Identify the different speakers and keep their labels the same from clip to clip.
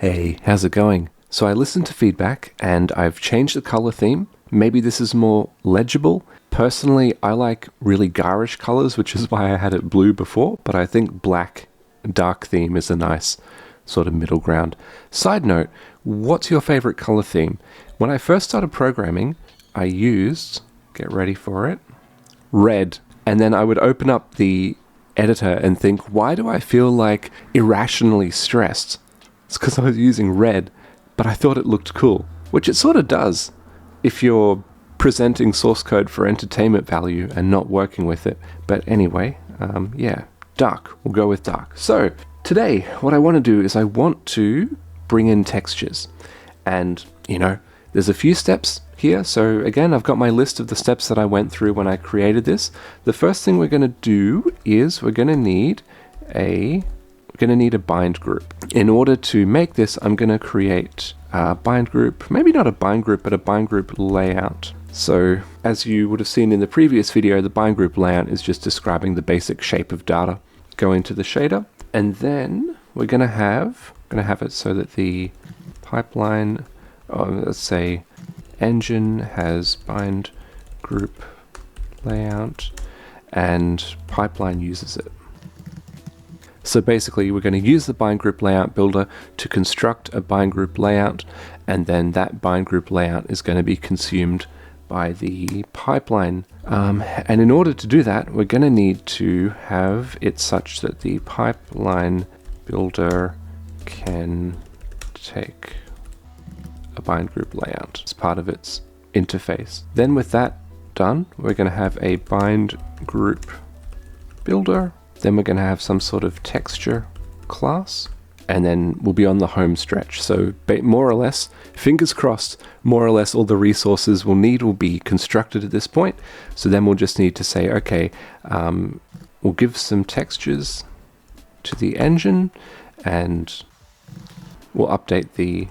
Speaker 1: Hey, how's it going? So I listened to feedback and I've changed the color theme. Maybe this is more legible. Personally, I like really garish colors, which is why I had it blue before, but I think black dark theme is a nice sort of middle ground. Side note, what's your favorite color theme? When I first started programming, I used, get ready for it, red. And then I would open up the editor and think, why do I feel like irrationally stressed? It's because I was using red, but I thought it looked cool, which it sort of does if you're presenting source code for entertainment value and not working with it. But anyway, yeah, dark. We'll go with dark. So today, what I want to do is I want to bring in textures. And, there's a few steps here. So again, I've got my list of the steps that I went through when I created this. The first thing we're going to do is we're going to need a bind group. In order to make this, I'm going to create a bind group, maybe not a bind group, but a bind group layout. So as you would have seen in the previous video, the bind group layout is just describing the basic shape of data. Go into the shader, and then we're going to have it so that the pipeline, let's say engine has bind group layout and pipeline uses it. So basically we're going to use the bind group layout builder to construct a bind group layout, and then that bind group layout is going to be consumed by the pipeline. And in order to do that, we're going to need to have it such that the pipeline builder can take a bind group layout as part of its interface. Then with that done, we're going to have a bind group builder. Then we're going to have some sort of texture class, and then we'll be on the home stretch. So more or less, fingers crossed, more or less all the resources we'll need will be constructed at this point. So then we'll just need to say, okay, we'll give some textures to the engine, and we'll update the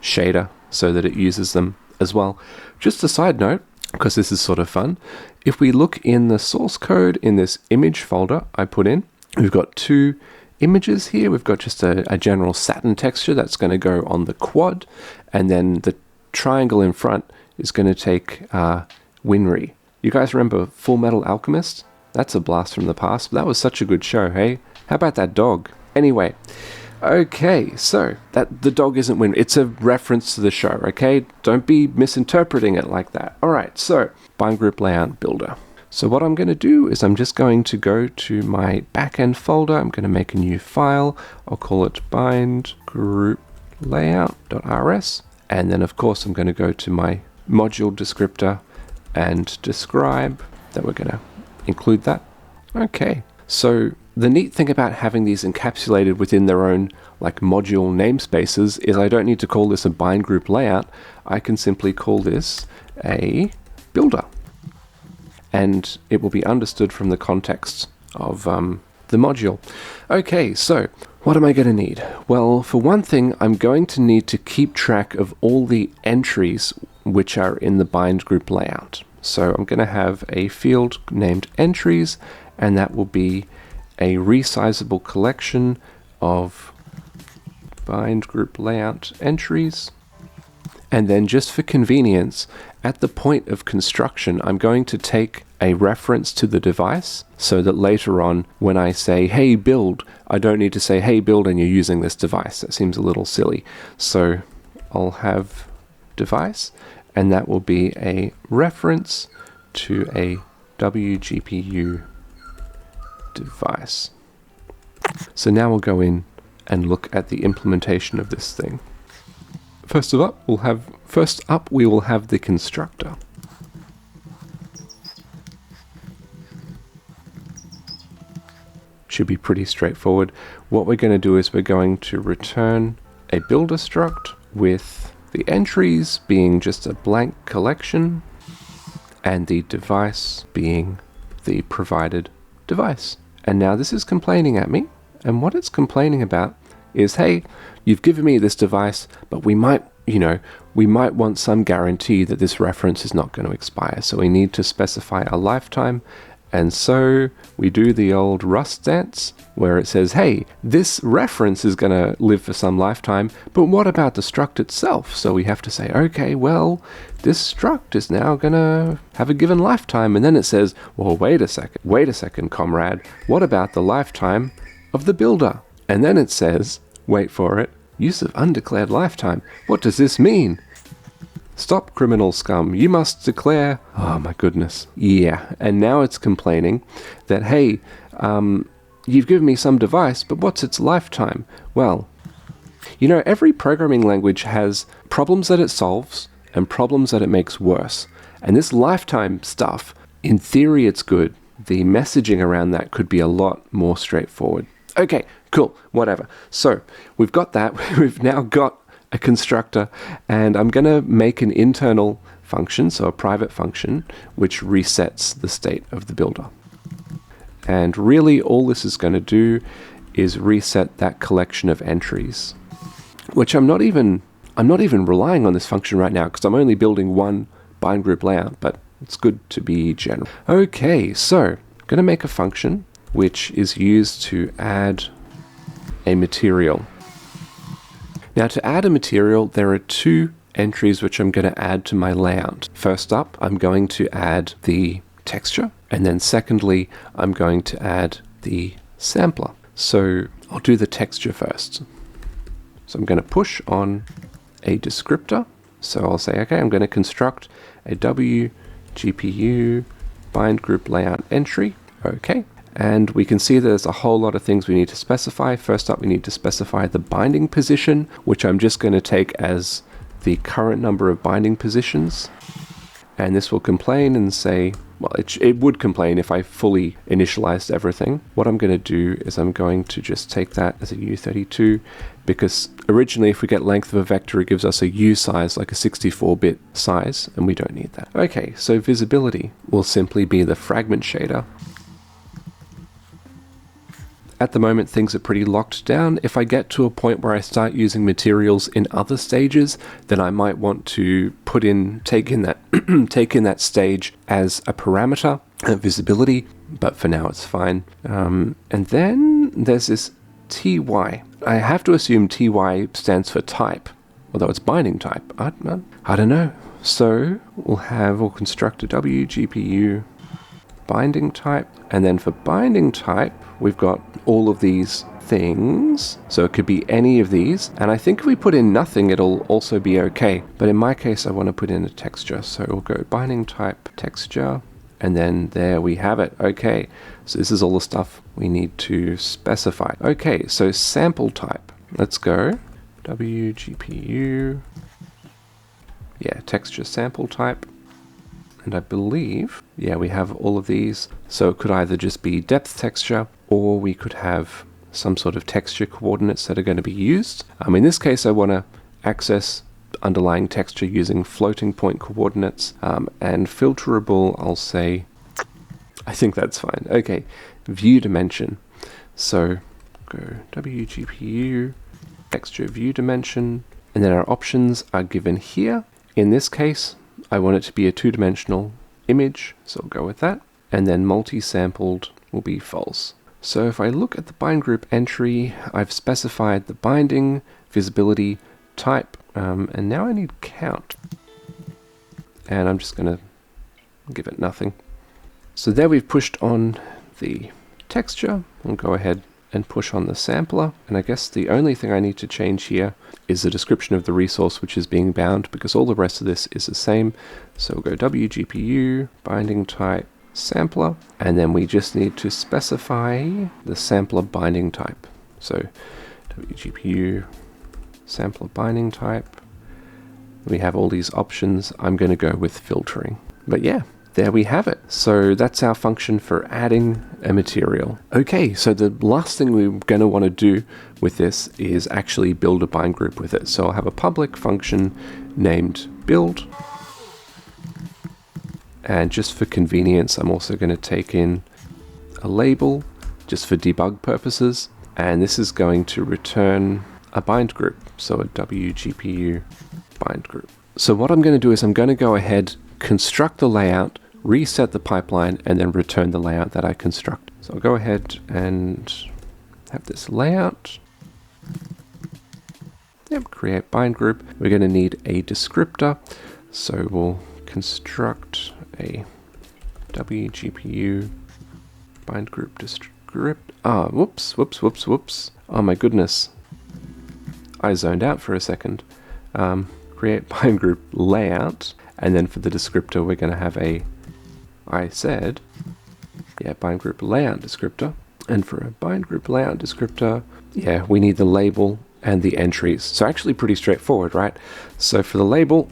Speaker 1: shader so that it uses them as well. Just a side note, because this is sort of fun, if we look in the source code in this image folder I put in, we've got two images here. We've got just a general satin texture that's going to go on the quad, and then the triangle in front is going to take Winry. You guys remember Full Metal Alchemist? That's a blast from the past. That was such a good show, hey? How about that dog? Anyway, okay, so that the dog isn't Winry. It's a reference to the show, okay? Don't be misinterpreting it like that. All right, so bind group layout builder. So what I'm going to do is I'm just going to go to my backend folder. I'm going to make a new file. I'll call it bind group layout.rs. And then of course I'm going to go to my module descriptor and describe that we're going to include that. Okay, so the neat thing about having these encapsulated within their own module namespaces is I don't need to call this a bind group layout. I can simply call this a builder, and it will be understood from the context of the module. Okay, so what am I going to need? Well, for one thing, I'm going to need to keep track of all the entries which are in the bind group layout. So I'm going to have a field named entries, and that will be a resizable collection of bind group layout entries. And then just for convenience, at the point of construction, I'm going to take a reference to the device so that later on when I say, hey, build, I don't need to say, hey, build, and you're using this device. That seems a little silly. So I'll have device, and that will be a reference to a WGPU device. So now we'll go in and look at the implementation of this thing. First up, we will have the constructor. Should be pretty straightforward. What we're going to do is we're going to return a builder struct with the entries being just a blank collection and the device being the provided device. And now this is complaining at me, and what it's complaining about is, hey, you've given me this device, but we might want some guarantee that this reference is not going to expire. So we need to specify a lifetime And so we do the old Rust dance where it says, hey, this reference is going to live for some lifetime, but what about the struct itself? So we have to say, okay, well, this struct is now going to have a given lifetime. And then it says, well, wait a second, comrade. What about the lifetime of the builder? And then it says, wait for it, use of undeclared lifetime. What does this mean? Stop, criminal scum. You must declare... Oh, my goodness. Yeah, and now it's complaining that, hey, you've given me some device, but what's its lifetime? Well, you know, every programming language has problems that it solves and problems that it makes worse. And this lifetime stuff, in theory, it's good. The messaging around that could be a lot more straightforward. Okay, cool, whatever. So we've got that. We've now got a constructor, and I'm going to make an internal function, so a private function, which resets the state of the builder. And really all this is going to do is reset that collection of entries, which I'm not even relying on this function right now because I'm only building one bind group layout, but it's good to be general. Okay, so I'm going to make a function which is used to add a material. Now, to add a material, there are two entries which I'm going to add to my layout. First up, I'm going to add the texture, and then secondly, I'm going to add the sampler. So I'll do the texture first. So I'm going to push on a descriptor. So I'll say, okay, I'm going to construct a WGPU bind group layout entry. Okay. And we can see there's a whole lot of things we need to specify. First up, we need to specify the binding position, which I'm just going to take as the current number of binding positions. And this will complain and say, well, it would complain if I fully initialized everything. What I'm going to do is I'm going to just take that as a U32, because originally if we get length of a vector, it gives us a U size, like a 64-bit size, and we don't need that. Okay, so visibility will simply be the fragment shader. At the moment, things are pretty locked down. If I get to a point where I start using materials in other stages, then I might want to take in that stage as a parameter, visibility, but for now it's fine. And then there's this TY. I have to assume TY stands for type, although it's binding type. I don't know. So we'll construct a WGPU binding type, and then for binding type, we've got all of these things. So it could be any of these. And I think if we put in nothing, it'll also be okay. But in my case, I want to put in a texture. So we'll go binding type texture. And then there we have it. Okay. So this is all the stuff we need to specify. Okay. So sample type. Let's go. WGPU. Yeah, texture sample type. And I believe, yeah, we have all of these. So it could either just be depth texture, or we could have some sort of texture coordinates that are going to be used. In this case, I want to access underlying texture using floating point coordinates, and filterable, I'll say, I think that's fine. Okay, view dimension. So go WGPU, texture view dimension, and then our options are given here. In this case, I want it to be a two-dimensional image, so I'll go with that. And then multi-sampled will be false. So if I look at the bind group entry, I've specified the binding, visibility, type, and now I need count. And I'm just going to give it nothing. So there we've pushed on the texture. We'll go ahead and push on the sampler. And I guess the only thing I need to change here is the description of the resource which is being bound, because all the rest of this is the same. So we'll go WGPU, binding type, sampler, and then we just need to specify the sampler binding type. So WGPU, sampler binding type. We have all these options. I'm going to go with filtering. But yeah, there we have it. So that's our function for adding a material. Okay, so the last thing we're going to want to do with this is actually build a bind group with it. So I'll have a public function named build. And just for convenience, I'm also going to take in a label just for debug purposes. And this is going to return a bind group. So a WGPU bind group. So what I'm going to do is I'm going to go ahead, construct the layout reset the pipeline, and then return the layout that I construct. So I'll go ahead and have this layout. Yep, create bind group. We're going to need a descriptor. So we'll construct a WGPU bind group descript. Whoops. Oh my goodness. I zoned out for a second. Create bind group layout. And then for the descriptor, we're going to have bind group layout descriptor. And for a bind group layout descriptor, we need the label and the entries. So actually pretty straightforward, right? So for the label,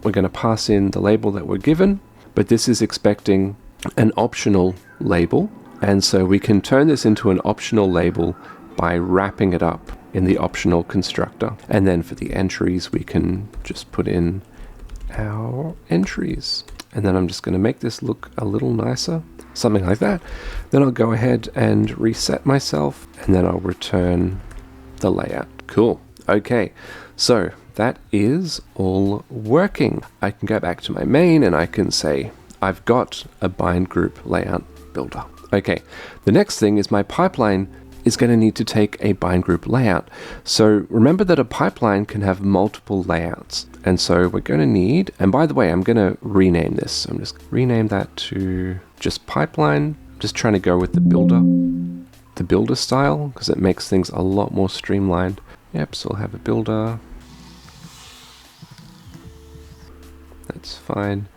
Speaker 1: we're going to pass in the label that we're given, but this is expecting an optional label. And so we can turn this into an optional label by wrapping it up in the optional constructor. And then for the entries, we can just put in our entries. And then I'm just going to make this look a little nicer, something like that. Then I'll go ahead and reset myself, and then I'll return the layout. Cool. Okay, so that is all working. I can go back to my main and I can say, I've got a bind group layout builder. Okay, the next thing is my pipeline is going to need to take a bind group layout. So remember that a pipeline can have multiple layouts. And so we're going to need, and by the way, I'm going to rename this. So I'm just rename that to just pipeline. Just trying to go with the builder style, because it makes things a lot more streamlined. Yep, so we'll have a builder. That's fine.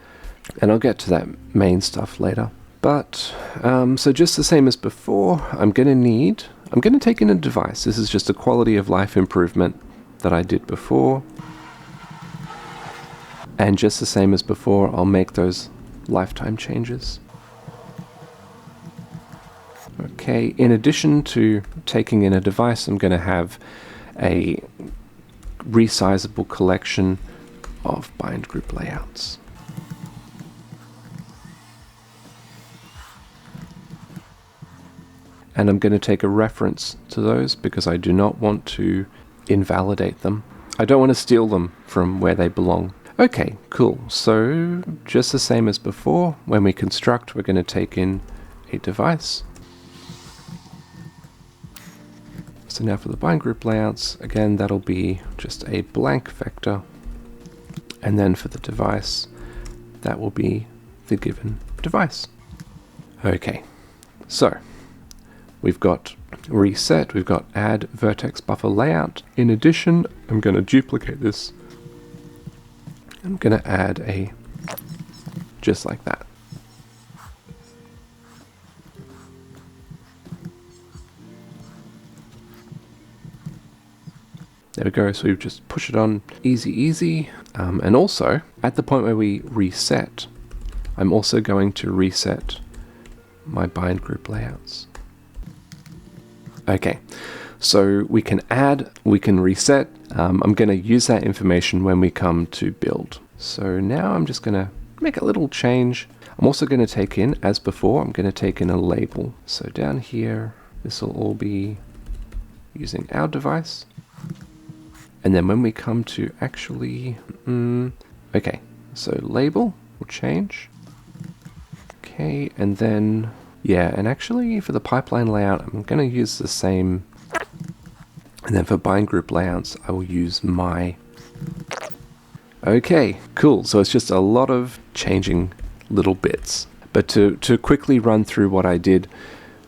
Speaker 1: And I'll get to that main stuff later. But, so just the same as before, I'm going to take in a device. This is just a quality of life improvement that I did before. And just the same as before, I'll make those lifetime changes. Okay, in addition to taking in a device, I'm going to have a resizable collection of bind group layouts. And I'm going to take a reference to those because I do not want to invalidate them. I don't want to steal them from where they belong. Okay, cool. So just the same as before, when we construct, we're going to take in a device. So now for the bind group layouts, again, that'll be just a blank vector. And then for the device, that will be the given device. Okay, so we've got reset, we've got add vertex buffer layout. In addition, I'm going to duplicate this. I'm going to add a just like that. There we go, so we've just push it on easy. And also, at the point where we reset, I'm also going to reset my bind group layouts. Okay, so we can add, we can reset. I'm going to use that information when we come to build. So now I'm just going to make a little change. I'm also going to take in, as before, I'm going to take in a label. So down here, this will all be using our device. And then when we come to actually, okay, so label will change. Okay, and then, yeah, and actually for the pipeline layout, I'm going to use the same. And then for bind group layouts, I will use my. Okay, cool. So it's just a lot of changing little bits. But to quickly run through what I did,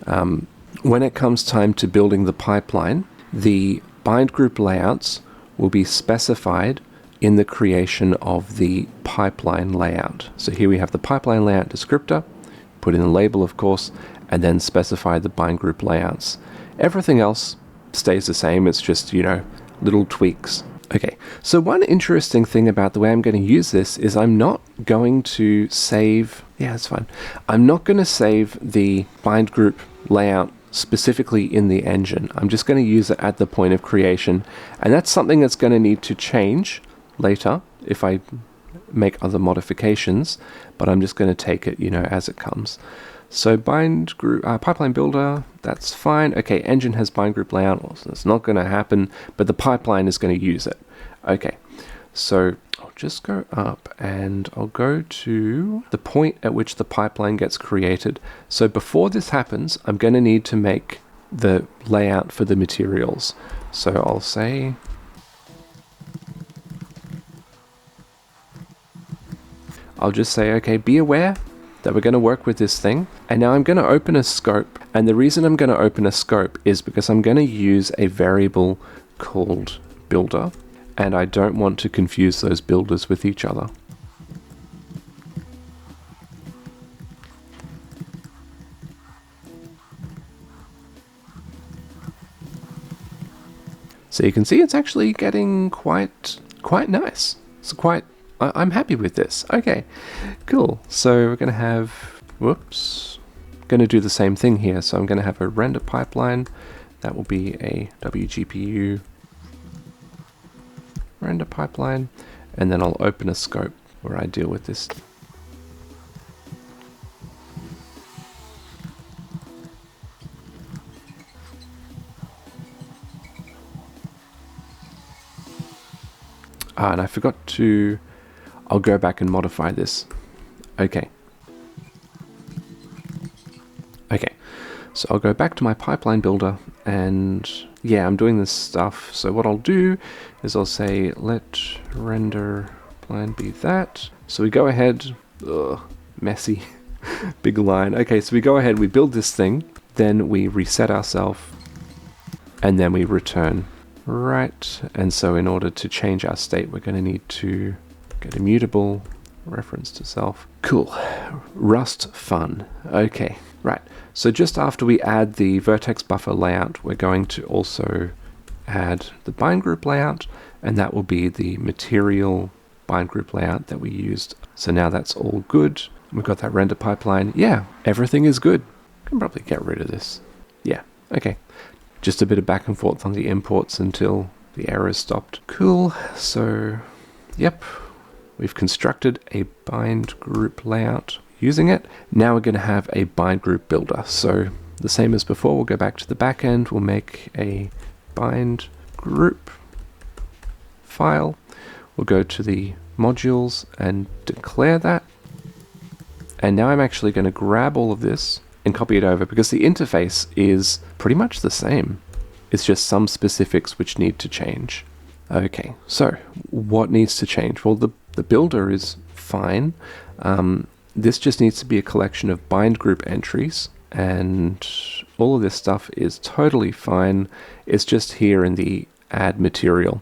Speaker 1: when it comes time to building the pipeline, the bind group layouts will be specified in the creation of the pipeline layout. So here we have the pipeline layout descriptor, put in the label, of course, and then specify the bind group layouts. Everything else stays the same. It's just, little tweaks. Okay, so one interesting thing about the way I'm going to use this is I'm not going to save, it's fine. I'm not going to save the bind group layout specifically in the engine. I'm just going to use it at the point of creation, and that's something that's going to need to change later if I make other modifications, but I'm just going to take it, as it comes. So bind group, pipeline builder, that's fine. Okay, engine has bind group layout, well, so it's not going to happen, but the pipeline is going to use it. Okay, So I'll just go up and I'll go to the point at which the pipeline gets created. So before this happens, I'm going to need to make the layout for the materials. So I'll say okay, be aware that we're going to work with this thing. And now I'm going to open a scope. And the reason I'm going to open a scope is because I'm going to use a variable called builder. And I don't want to confuse those builders with each other. So you can see it's actually getting quite nice. It's I'm happy with this. Okay, cool. So we're going to have, going to do the same thing here. So I'm going to have a render pipeline. That will be a WGPU render pipeline. And then I'll open a scope where I deal with this. And I forgot to, I'll go back and modify this. Okay. So I'll go back to my pipeline builder and yeah, I'm doing this stuff. So what I'll do is I'll say, let render plan be that. So we go ahead, messy, big line. Okay, so we go ahead, we build this thing, then we reset ourselves and then we return. Right, and so in order to change our state, we're going to need to get immutable, reference to self. Cool, Rust fun. Okay, right. So just after we add the vertex buffer layout, we're going to also add the bind group layout, and that will be the material bind group layout that we used. So now that's all good. We've got that render pipeline. Yeah, everything is good. I can probably get rid of this. Yeah, okay. Just a bit of back and forth on the imports until the errors stopped. Cool, so yep, we've constructed a bind group layout using it. Now we're going to have a bind group builder. So the same as before, we'll go back to the back end, we'll make a bind group file. We'll go to the modules and declare that. And now I'm actually going to grab all of this and copy it over because the interface is pretty much the same. It's just some specifics which need to change. Okay, so what needs to change? Well, the builder is fine. This just needs to be a collection of bind group entries, and all of this stuff is totally fine. It's just here in the add material.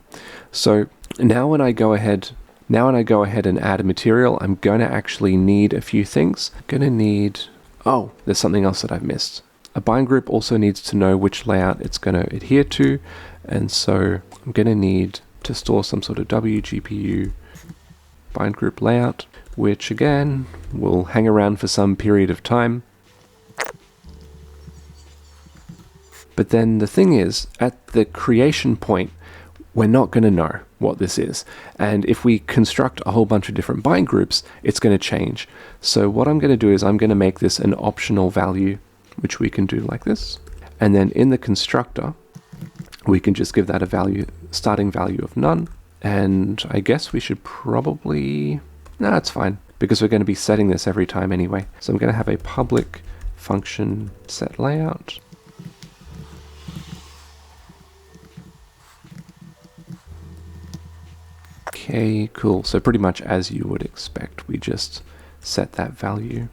Speaker 1: So now when I go ahead and add a material, I'm going to actually need a few things. I'm going to need, oh, there's something else that I've missed. A bind group also needs to know which layout it's going to adhere to, and so I'm going to need to store some sort of WGPU bind group layout, which again will hang around for some period of time. But then the thing is, at the creation point, we're not going to know what this is. And if we construct a whole bunch of different bind groups, it's going to change. So what I'm going to do is I'm going to make this an optional value, which we can do like this. And then in the constructor, we can just give that a value, starting value of none. And I guess we should probably, no, it's fine, because we're going to be setting this every time anyway. So I'm going to have a public function set layout. Okay, cool. So pretty much as you would expect, we just set that value.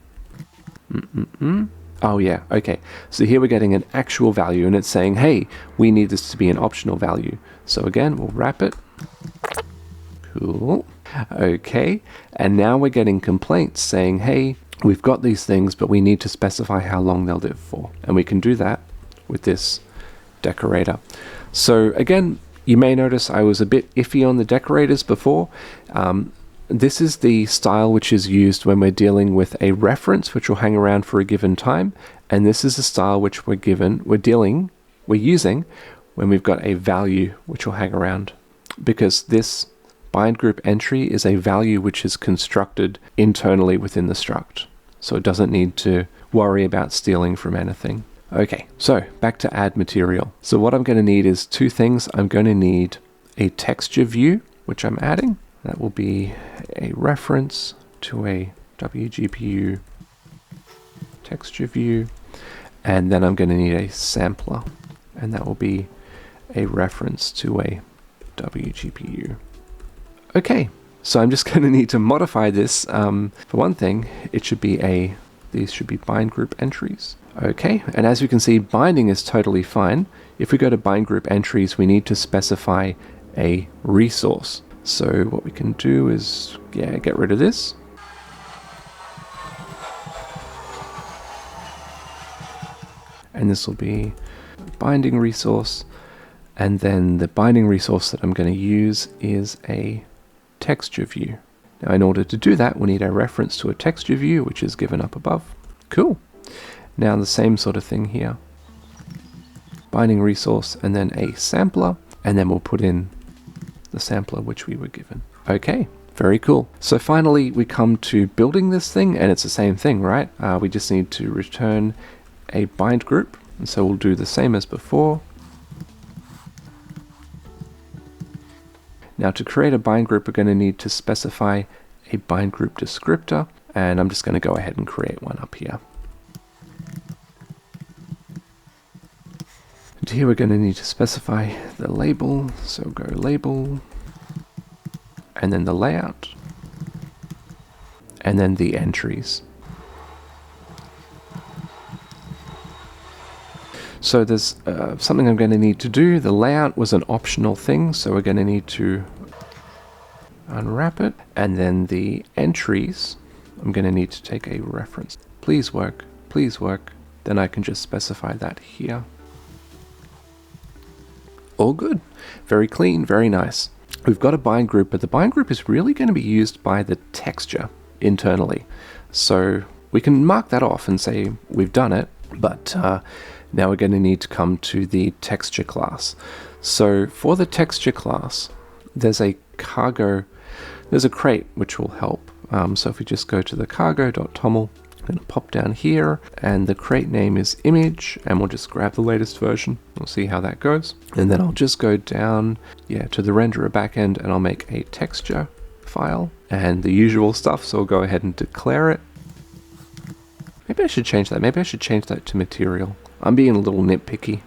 Speaker 1: Oh yeah, okay. So here we're getting an actual value and it's saying, hey, we need this to be an optional value. So again, we'll wrap it. Cool. Okay, and now we're getting complaints saying, hey, we've got these things, but we need to specify how long they'll live for. And we can do that with this decorator. So again, you may notice I was a bit iffy on the decorators before. This is the style which is used when we're dealing with a reference which will hang around for a given time, and this is the style which we're using when we've got a value which will hang around, because this bind group entry is a value which is constructed internally within the struct, so it doesn't need to worry about stealing from anything. Okay, so back to add material. So what I'm going to need is two things. I'm going to need a texture view, which I'm adding. That will be a reference to a WGPU texture view. And then I'm going to need a sampler, and that will be a reference to a WGPU. Okay, so I'm just going to need to modify this. For one thing, these should be bind group entries. Okay, and as you can see, binding is totally fine. If we go to bind group entries, we need to specify a resource. So what we can do is, get rid of this. And this will be a binding resource. And then the binding resource that I'm going to use is a texture view. Now, in order to do that, we need a reference to a texture view, which is given up above. Cool. Now the same sort of thing here. Binding resource and then a sampler, and then we'll put in the sampler which we were given. Okay, very cool. So finally we come to building this thing, and it's the same thing, right? We just need to return a bind group, and so we'll do the same as before. Now to create a bind group, we're going to need to specify a bind group descriptor, and I'm just going to go ahead and create one up here. And here we're going to need to specify the label, so go label, and then the layout, and then the entries. So there's something I'm going to need to do. The layout was an optional thing, so we're going to need to unwrap it. And then the entries, I'm going to need to take a reference. Please work, please work. Then I can just specify that here. All good. Very clean, very nice. We've got a bind group, but the bind group is really going to be used by the texture internally. So we can mark that off and say we've done it, but now we're going to need to come to the texture class. So for the texture class, there's a crate which will help. So if we just go to the cargo.toml, I'm going to pop down here, and the crate name is image, and we'll just grab the latest version. We'll see how that goes. And then I'll just go down to the renderer backend, and I'll make a texture file and the usual stuff. So we'll go ahead and declare it. Maybe I should change that. Maybe I should change that to material. I'm being a little nitpicky.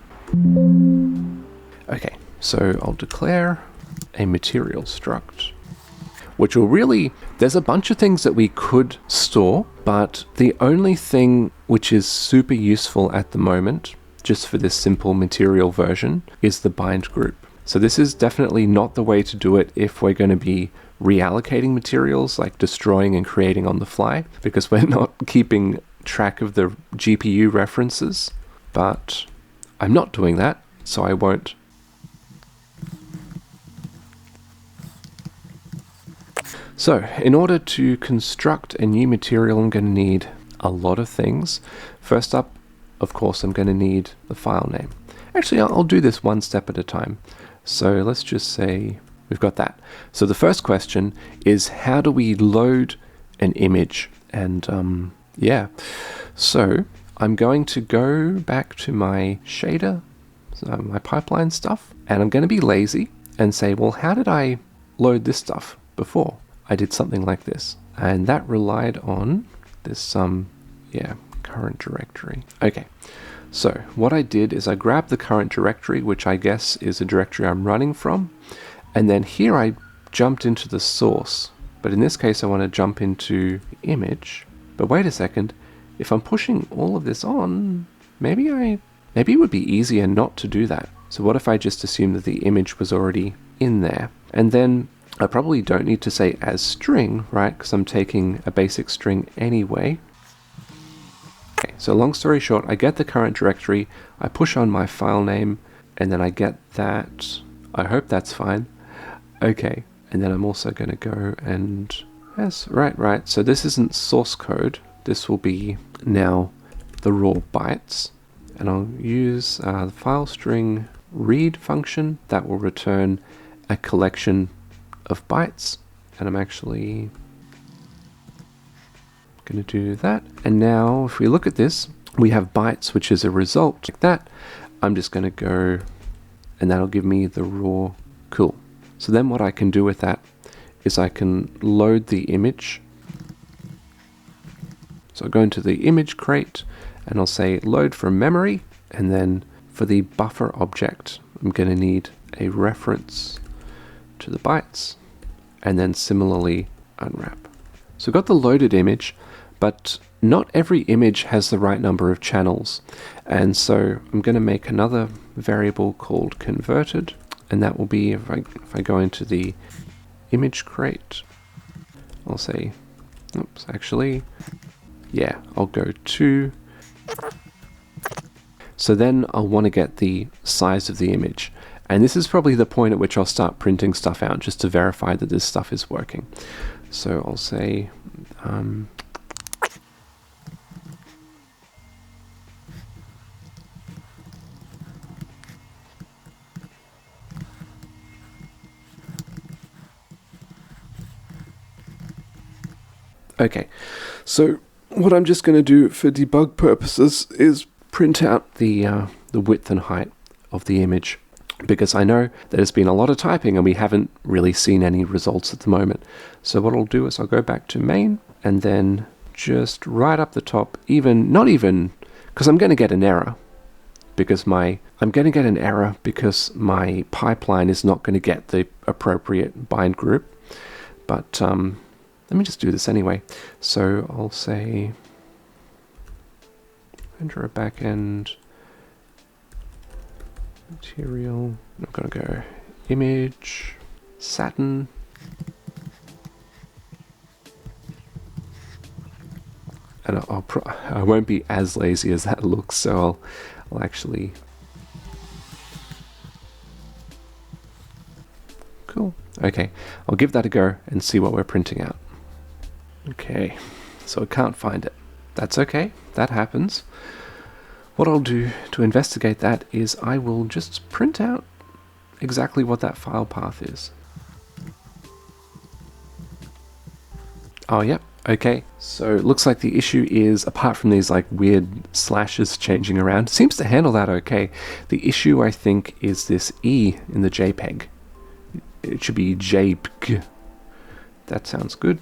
Speaker 1: Okay, so I'll declare a material struct, which will really, there's a bunch of things that we could store, but the only thing which is super useful at the moment, just for this simple material version, is the bind group. So this is definitely not the way to do it if we're going to be reallocating materials, like destroying and creating on the fly, because we're not keeping track of the GPU references. But I'm not doing that, so I won't. So in order to construct a new material, I'm going to need a lot of things. First up, of course, I'm going to need the file name. Actually, I'll do this one step at a time. So let's just say we've got that. So the first question is, how do we load an image? And so I'm going to go back to my shader, my pipeline stuff, and I'm going to be lazy and say, well, how did I load this stuff before? I did something like this, and that relied on this current directory. Okay, so what I did is I grabbed the current directory, which I guess is a directory I'm running from, and then here I jumped into the source, but in this case I want to jump into the image. But wait a second, if I'm pushing all of this on, maybe it would be easier not to do that. So what if I just assume that the image was already in there? And then I probably don't need to say as string, right? Because I'm taking a basic string anyway. Okay, so long story short, I get the current directory, I push on my file name, and then I get that. I hope that's fine. Okay, and then I'm also going to go and, yes, right. So this isn't source code. This will be now the raw bytes, and I'll use the file string read function that will return a collection of bytes, and I'm actually going to do that. And now if we look at this, we have bytes, which is a result like that. I'm just going to go, and that'll give me the raw. Cool. So then what I can do with that is I can load the image. So I'll go into the image crate and I'll say load from memory, and then for the buffer object, I'm going to need a reference to the bytes, and then similarly unwrap. So I've got the loaded image, but not every image has the right number of channels. And so I'm going to make another variable called converted, and that will be, if I go into the image crate, I'll say, oops, actually, yeah, I'll go to. So then I'll want to get the size of the image. And this is probably the point at which I'll start printing stuff out, just to verify that this stuff is working. So I'll say, okay, so what I'm just going to do for debug purposes is print out the width and height of the image, because I know there's been a lot of typing and we haven't really seen any results at the moment. So what I'll do is I'll go back to main, and then just right up the top, not even, because I'm going to get an error, because my pipeline is not going to get the appropriate bind group. But let me just do this anyway. So I'll say enter a backend material. I'm going to go image satin. And I won't be as lazy as that looks, so I'll actually. Cool. Okay, I'll give that a go and see what we're printing out. Okay, so I can't find it. That's okay, that happens. What I'll do to investigate that is I will just print out exactly what that file path is. Oh, yep, okay. So it looks like the issue is, apart from these like weird slashes changing around, seems to handle that okay. The issue, I think, is this E in the JPEG. It should be JPG. That sounds good.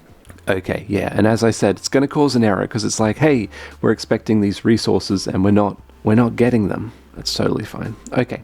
Speaker 1: Okay, yeah, and as I said, it's going to cause an error because it's like, hey, we're expecting these resources and we're not getting them. That's totally fine. Okay,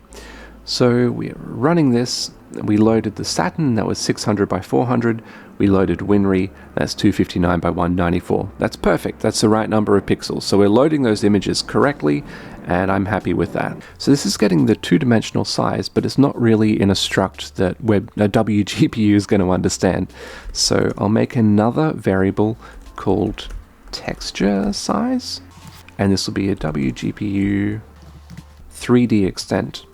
Speaker 1: so we're running this. We loaded the satin, that was 600 by 400. We loaded WinRe, that's 259 by 194. That's perfect. That's the right number of pixels. So we're loading those images correctly, and I'm happy with that. So this is getting the two-dimensional size, but it's not really in a struct that WGPU is going to understand. So I'll make another variable called texture size, and this will be a WGPU 3D extent.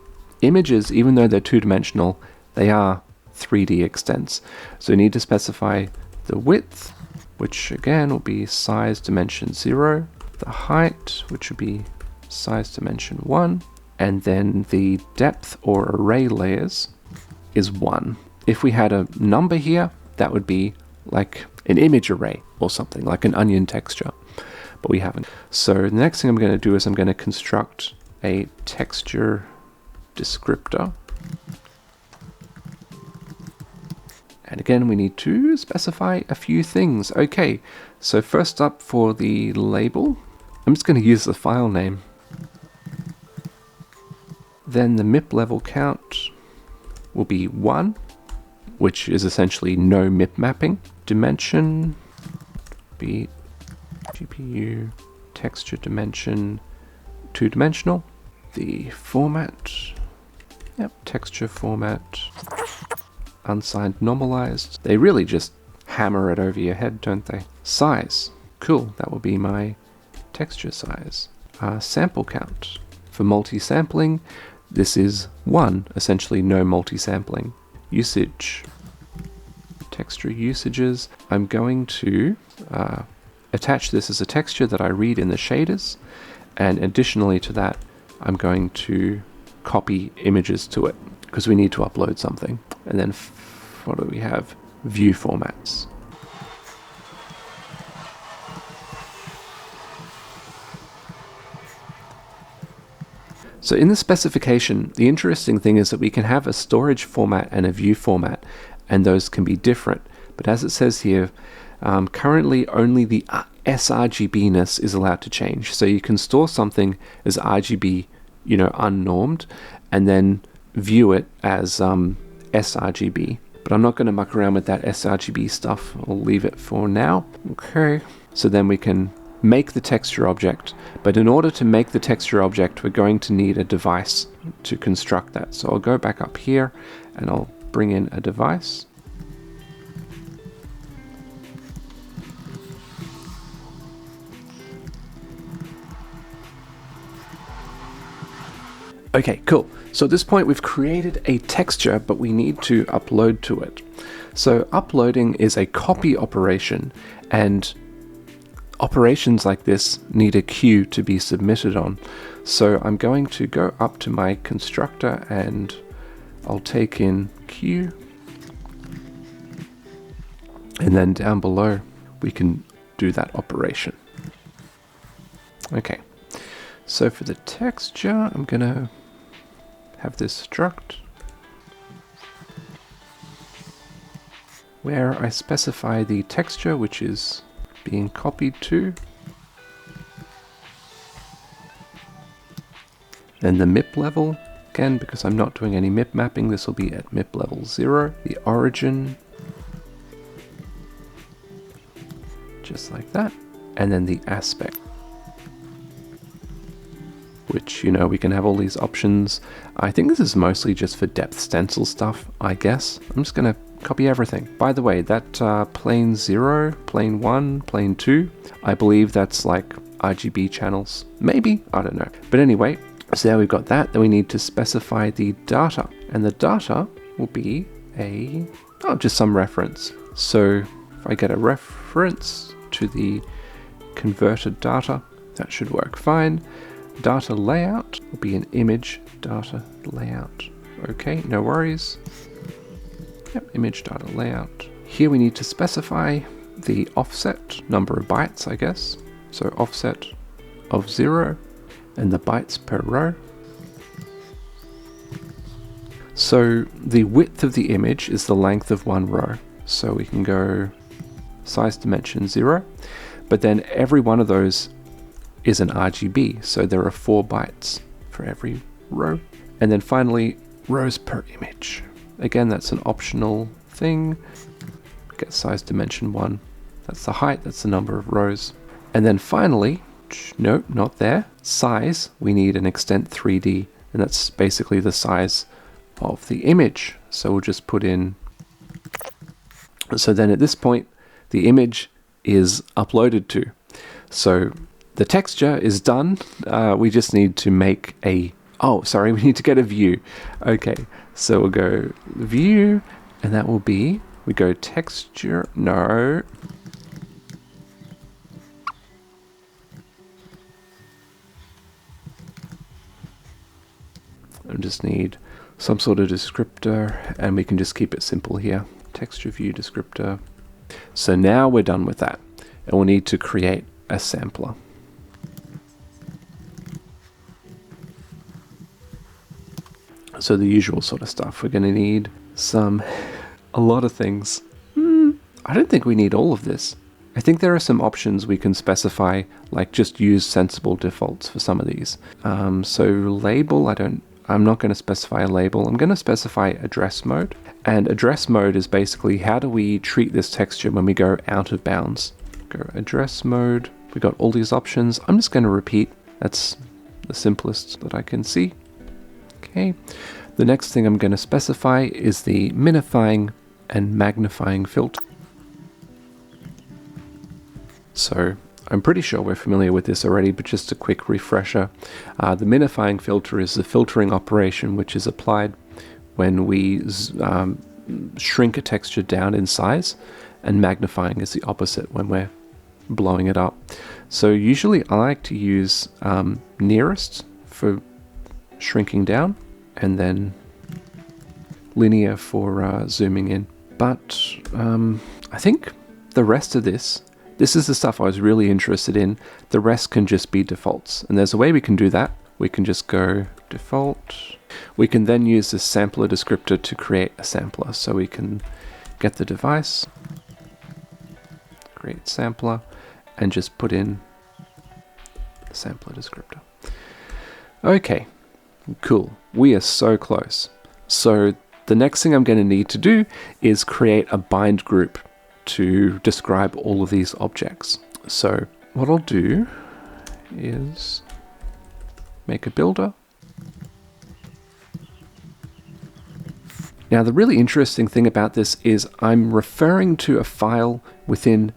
Speaker 1: Images, even though they're two-dimensional, they are 3D extents. So you need to specify the width, which again will be size dimension 0, the height, which would be size dimension 1, and then the depth or array layers is 1. If we had a number here, that would be like an image array or something, like an onion texture, but we haven't. So the next thing I'm going to do is I'm going to construct a texture descriptor. And again, we need to specify a few things. Okay, so first up for the label, I'm just going to use the file name. Then the MIP level count will be 1, which is essentially no MIP mapping. Dimension be GPU texture dimension 2-dimensional. The format, yep, texture format. Unsigned normalized. They really just hammer it over your head, don't they? Size. Cool, that will be my texture size. Sample count. For multi-sampling, this is 1, essentially no multi-sampling. Usage. Texture usages. I'm going to attach this as a texture that I read in the shaders, and additionally to that, I'm going to copy images to it, because we need to upload something. And then what do we have? View formats. So in the specification, the interesting thing is that we can have a storage format and a view format, and those can be different. But as it says here, currently only the sRGB-ness is allowed to change. So you can store something as RGB, unnormed, and then view it as sRGB. But I'm not going to muck around with that sRGB stuff. I'll leave it for now. Okay. So then we can make the texture object. But in order to make the texture object, we're going to need a device to construct that. So I'll go back up here and I'll bring in a device. Okay, cool. So at this point we've created a texture, but we need to upload to it. So uploading is a copy operation, and operations like this need a queue to be submitted on. So I'm going to go up to my constructor and I'll take in queue. And then down below we can do that operation. Okay. So for the texture, I'm going to have this struct where I specify the texture which is being copied to, then the MIP level, again because I'm not doing any MIP mapping, this will be at MIP level 0, the origin, just like that, and then the aspect, which, we can have all these options. I think this is mostly just for depth stencil stuff, I guess. I'm just going to copy everything. By the way, that plane 0, plane 1, plane 2, I believe that's like RGB channels. Maybe, I don't know. But anyway, so there we've got that. Then we need to specify the data. And the data will be just some reference. So if I get a reference to the converted data, that should work fine. Data layout will be an image data layout. Okay, no worries. Yep, image data layout. Here we need to specify the offset, number of bytes, I guess. So offset of 0 and the bytes per row. So the width of the image is the length of one row. So we can go size dimension 0, but then every one of those is an RGB, so there are 4 bytes for every row. And then finally, rows per image. Again, that's an optional thing. Get size dimension 1. That's the height, that's the number of rows. And then finally, nope, not there, size, we need an extent 3D, and that's basically the size of the image. So we'll just put in, so then at this point, the image is uploaded to. So the texture is done. We just need to make we need to get a view. Okay, so we'll go view, and that will be, we go texture, no. I just need some sort of descriptor, and we can just keep it simple here. Texture view descriptor. So now we're done with that, and we'll need to create a sampler. So the usual sort of stuff. We're going to need a lot of things. I don't think we need all of this. I think there are some options we can specify, like just use sensible defaults for some of these. So label, I'm not going to specify a label. I'm going to specify address mode. And address mode is basically how do we treat this texture when we go out of bounds. Go address mode. We got all these options. I'm just going to repeat. That's the simplest that I can see. Okay. The next thing I'm going to specify is the minifying and magnifying filter. So I'm pretty sure we're familiar with this already, but just a quick refresher. The minifying filter is the filtering operation which is applied when we shrink a texture down in size, and magnifying is the opposite when we're blowing it up. So usually I like to use nearest for shrinking down, and then linear for zooming in. But I think the rest of this is the stuff I was really interested in. The rest can just be defaults, and there's a way we can do that. We can just go default. We can then use this sampler descriptor to create a sampler. So we can get the device, create sampler, and just put in the sampler descriptor. Okay, cool. We are so close. So the next thing I'm going to need to do is create a bind group to describe all of these objects. So what I'll do is make a builder. Now the really interesting thing about this is I'm referring to a file within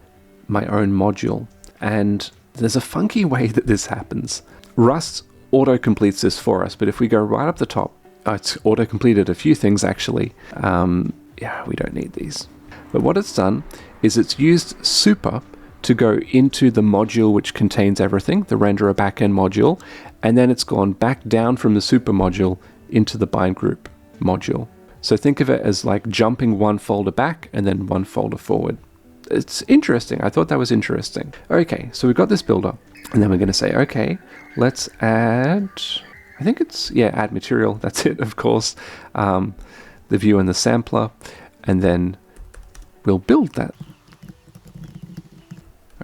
Speaker 1: my own module, and there's a funky way that this happens. Rust auto-completes this for us, but if we go right up the top, it's auto-completed a few things actually. Yeah, we don't need these. But what it's done is it's used super to go into the module which contains everything, the renderer backend module, and then it's gone back down from the super module into the bind group module. So think of it as like jumping one folder back and then one folder forward. It's interesting. I thought that was interesting. Okay, so we've got this builder, and then we're going to say, okay, let's add, I think it's, yeah, add material. That's it, of course. The view and the sampler, and then we'll build that.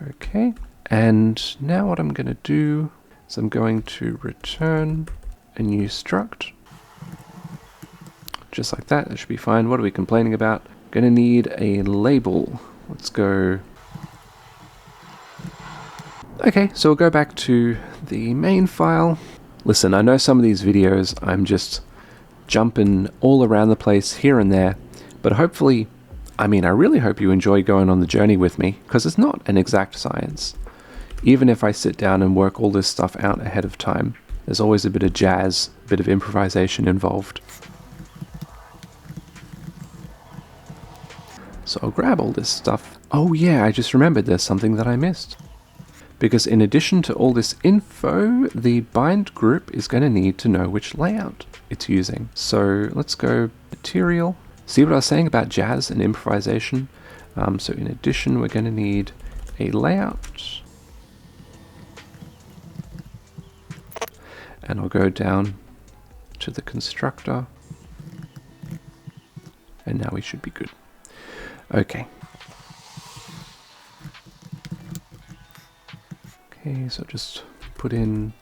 Speaker 1: Okay, and now what I'm going to do is I'm going to return a new struct. Just like that, that should be fine. What are we complaining about? Going to need a label. Let's go. Okay, so we'll go back to the main file. Listen, I know some of these videos I'm just jumping all around the place here and there, but hopefully, I really hope you enjoy going on the journey with me, because it's not an exact science. Even if I sit down and work all this stuff out ahead of time, there's always a bit of jazz, a bit of improvisation involved. So I'll grab all this stuff. Oh yeah, I just remembered there's something that I missed. Because in addition to all this info, the bind group is going to need to know which layout it's using. So let's go material. See what I was saying about jazz and improvisation? So in addition, we're going to need a layout. And I'll go down to the constructor. And now we should be good. Okay. Okay, so just put in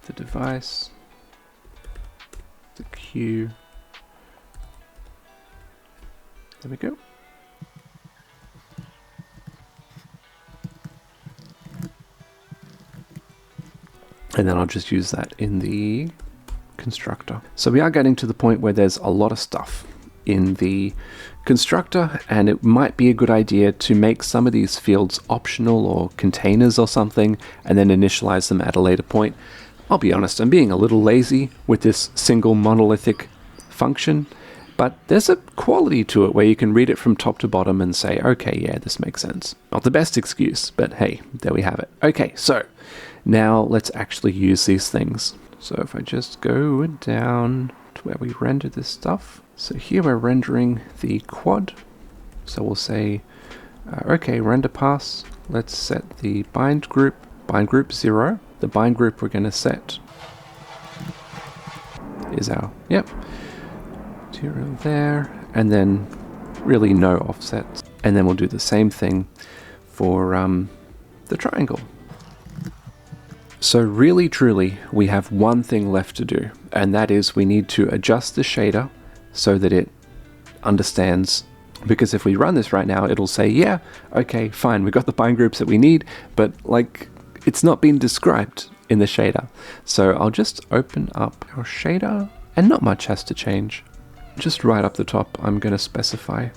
Speaker 1: the device, the queue. There we go. And then I'll just use that in the constructor. So we are getting to the point where there's a lot of stuff in the constructor, and it might be a good idea to make some of these fields optional or containers or something, and then initialize them at a later point. I'll be honest, I'm being a little lazy with this single monolithic function, but there's a quality to it where you can read it from top to bottom and say, okay, yeah, this makes sense. Not the best excuse, but hey, there we have it. Okay, so now let's actually use these things. So if I just go down to where we render this stuff. So here we're rendering the quad. So we'll say, okay, render pass. Let's set the bind group 0. The bind group we're going to set is our, material there, and then really no offsets. And then we'll do the same thing for the triangle. So really, truly, we have one thing left to do, and that is we need to adjust the shader so that it understands, because if we run this right now, it'll say, yeah, okay, fine, we've got the bind groups that we need, but like, it's not been described in the shader. So I'll just open up our shader, and not much has to change. Just right up the top, I'm going to specify.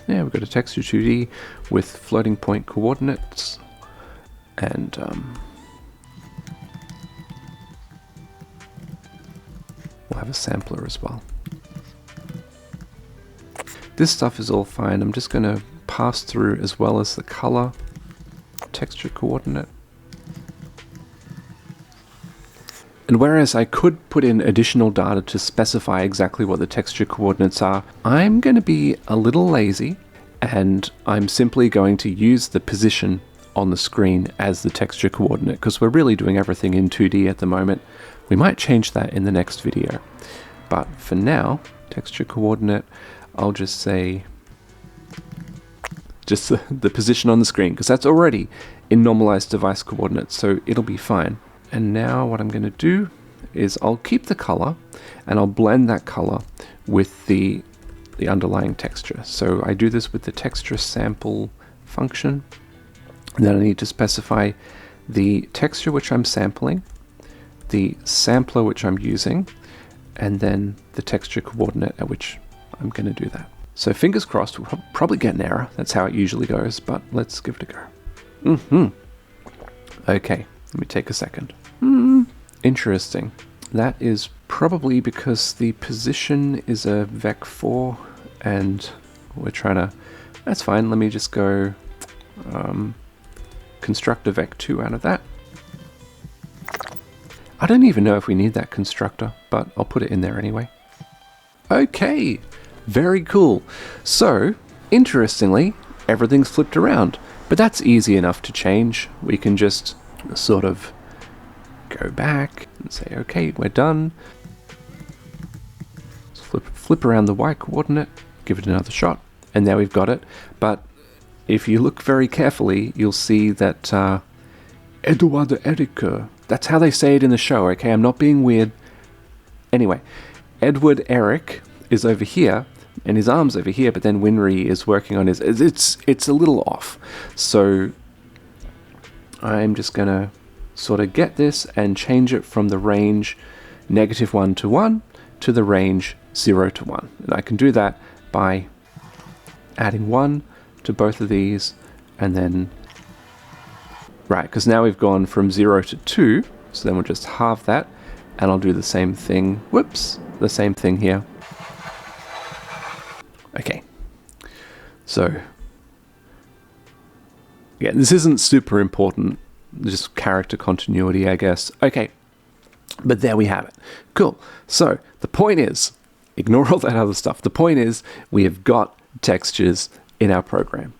Speaker 1: Yeah, we've got a texture 2D with floating point coordinates, and we'll have a sampler as well. This stuff is all fine. I'm just going to pass through as well as the color texture coordinate. And whereas I could put in additional data to specify exactly what the texture coordinates are, I'm going to be a little lazy, and I'm simply going to use the position on the screen as the texture coordinate, because we're really doing everything in 2D at the moment. We might change that in the next video, but for now, texture coordinate, I'll just say just the position on the screen, because that's already in normalized device coordinates, so it'll be fine. And now what I'm going to do is I'll keep the color and I'll blend that color with the underlying texture. So I do this with the texture sample function. And then I need to specify the texture which I'm sampling, the sampler which I'm using, and then the texture coordinate at which I'm going to do that. So fingers crossed, we'll probably get an error. That's how it usually goes, but let's give it a go. Okay, let me take a second. Interesting. That is probably because the position is a vec4 and we're trying to, that's fine. Let me just go construct a vec2 out of that. I don't even know if we need that constructor, but I'll put it in there anyway. Okay, very cool. So, interestingly, everything's flipped around, but that's easy enough to change. We can just sort of go back and say, okay, we're done. Flip around the Y coordinate, give it another shot, and now we've got it. But if you look very carefully, you'll see that Eduardo Eric, that's how they say it in the show, okay? I'm not being weird. Anyway, Edward Eric is over here, and his arm's over here, but then Winry is working on his... It's a little off. So I'm just going to sort of get this and change it from the range -1 to 1 to the range 0 to 1. And I can do that by adding 1 to both of these, and then... Right, because now we've gone from 0 to 2, so then we'll just halve that, and I'll do the same thing, whoops, the same thing here. Okay, so, yeah, this isn't super important, just character continuity, I guess. Okay, but there we have it. Cool, so the point is, ignore all that other stuff, the point is we have got textures in our program.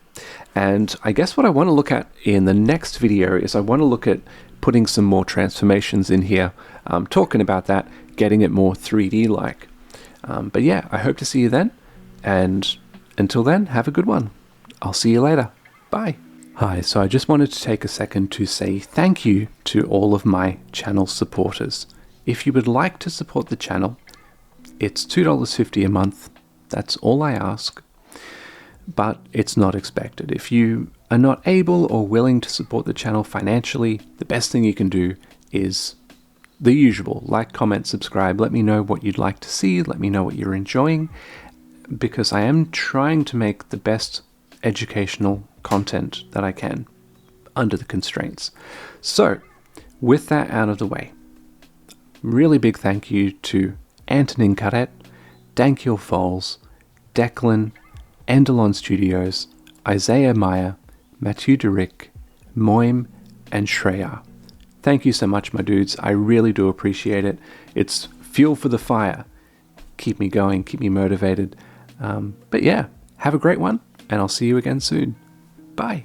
Speaker 1: And I guess what I want to look at in the next video is I want to look at putting some more transformations in here, talking about that, getting it more 3D-like. But yeah, I hope to see you then, and until then, have a good one. I'll see you later. Bye. Hi, so I just wanted to take a second to say thank you to all of my channel supporters. If you would like to support the channel, it's $2.50 a month. That's all I ask. But it's not expected. If you are not able or willing to support the channel financially, the best thing you can do is the usual: like, comment, subscribe, let me know what you'd like to see, let me know what you're enjoying, because I am trying to make the best educational content that I can under the constraints. So, with that out of the way, really big thank you to Antonin Carret, Dankiel Foles, Declan, Endelon Studios, Isaiah Meyer, Mathieu Derick, Moim, and Shreya. Thank you so much, my dudes. I really do appreciate it. It's fuel for the fire. Keep me going, keep me motivated. But yeah, have a great one, and I'll see you again soon. Bye.